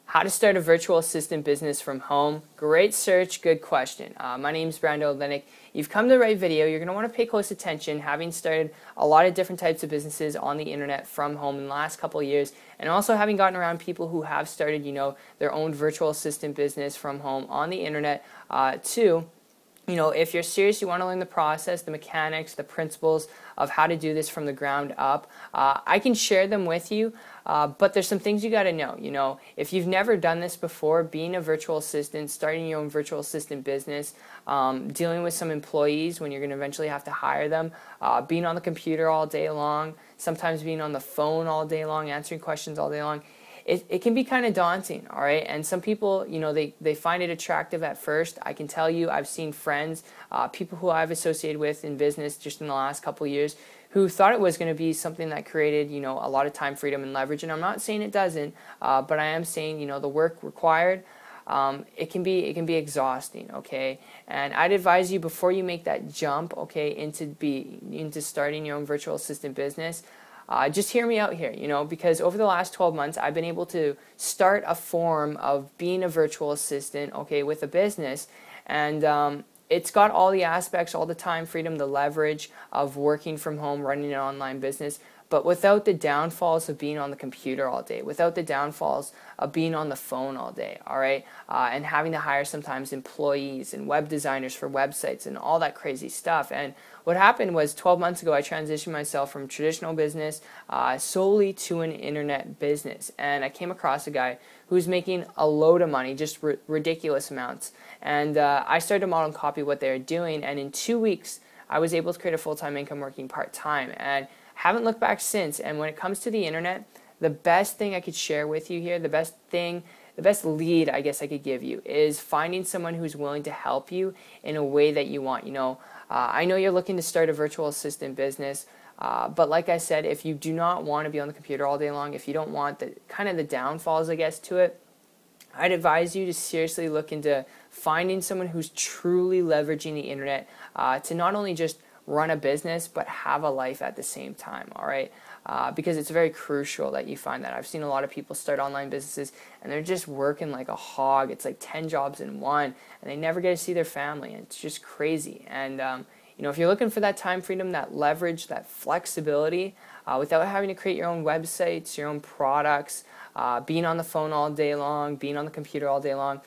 How to start a virtual assistant business from home. Great search, good question. My name is Brando Olenek. You've come to the right video. You're going to want to pay close attention, having started a lot of different types of businesses on the internet from home in the last couple of years, and also having gotten around people who have started, their own virtual assistant business from home on the internet too. If you're serious, you want to learn the process, the mechanics, the principles of how to do this from the ground up, I can share them with you, but there's some things you got to know. If you've never done this before, being a virtual assistant, starting your own virtual assistant business, dealing with some employees when you're going to eventually have to hire them, being on the computer all day long, sometimes being on the phone all day long, answering questions all day long, it can be kind of daunting, all right? And some people, they find it attractive at first. I can tell you, I've seen friends, people who I've associated with in business just in the last couple of years who thought it was going to be something that created, a lot of time, freedom, and leverage. And I'm not saying it doesn't, but I am saying, the work required, it can be exhausting, okay? And I'd advise you before you make that jump, okay, into starting your own virtual assistant business. Just hear me out here, because over the last 12 months, I've been able to start a form of being a virtual assistant, okay, with a business, and it's got all the aspects, all the time freedom, the leverage of working from home, running an online business, but without the downfalls of being on the computer all day, without the downfalls of being on the phone all day, all right, and having to hire sometimes employees and web designers for websites and all that crazy stuff. And what happened was 12 months ago, I transitioned myself from traditional business solely to an internet business. And I came across a guy who was making a load of money, just ridiculous amounts. And I started to model and copy what they were doing. And in 2 weeks, I was able to create a full-time income working part-time. And haven't looked back since. And when it comes to the internet, the best thing I could share with you here, the best lead I guess I could give you is finding someone who's willing to help you in a way that you want. I know you're looking to start a virtual assistant business, but like I said, if you do not want to be on the computer all day long, if you don't want the downfalls, I guess, to it, I'd advise you to seriously look into finding someone who's truly leveraging the internet to not only just run a business, but have a life at the same time, all right? Because it's very crucial that you find that. I've seen a lot of people start online businesses, and they're just working like a hog. It's like 10 jobs in one, and they never get to see their family, and it's just crazy. And, if you're looking for that time freedom, that leverage, that flexibility, without having to create your own websites, your own products, being on the phone all day long, being on the computer all day long,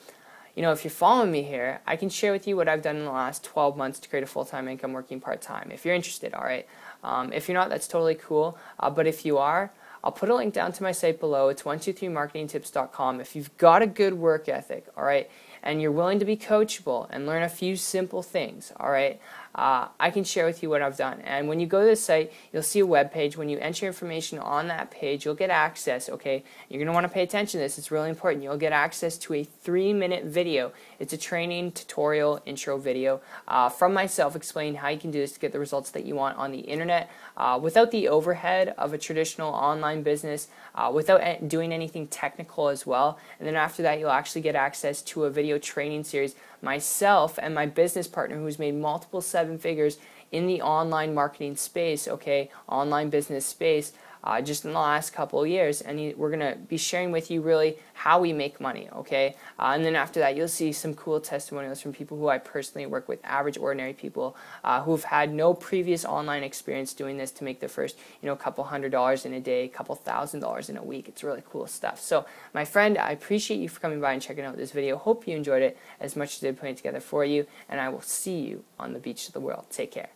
if you're following me here, I can share with you what I've done in the last 12 months to create a full-time income working part-time, if you're interested, all right? If you're not, that's totally cool, but if you are, I'll put a link down to my site below. It's 123marketingtips.com. If you've got a good work ethic, all right, and you're willing to be coachable and learn a few simple things, all right, I can share with you what I've done. And when you go to the site, you'll see a web page. When you enter information on that page, you'll get access, okay? You're going to want to pay attention to this. It's really important. You'll get access to a 3-minute video. It's a training tutorial intro video from myself explaining how you can do this to get the results that you want on the internet without the overhead of a traditional online business, without doing anything technical as well. And then after that, you'll actually get access to a video training series. Myself and my business partner, who's made multiple 7 figures in the online marketing space, okay, online business space, just in the last couple of years, and we're going to be sharing with you really how we make money, okay? And then after that, you'll see some cool testimonials from people who I personally work with, average, ordinary people who've had no previous online experience doing this to make their first, couple $100 in a day, couple $1,000 in a week. It's really cool stuff. So, my friend, I appreciate you for coming by and checking out this video. Hope you enjoyed it as much as I did putting it together for you, and I will see you on the beach of the world. Take care.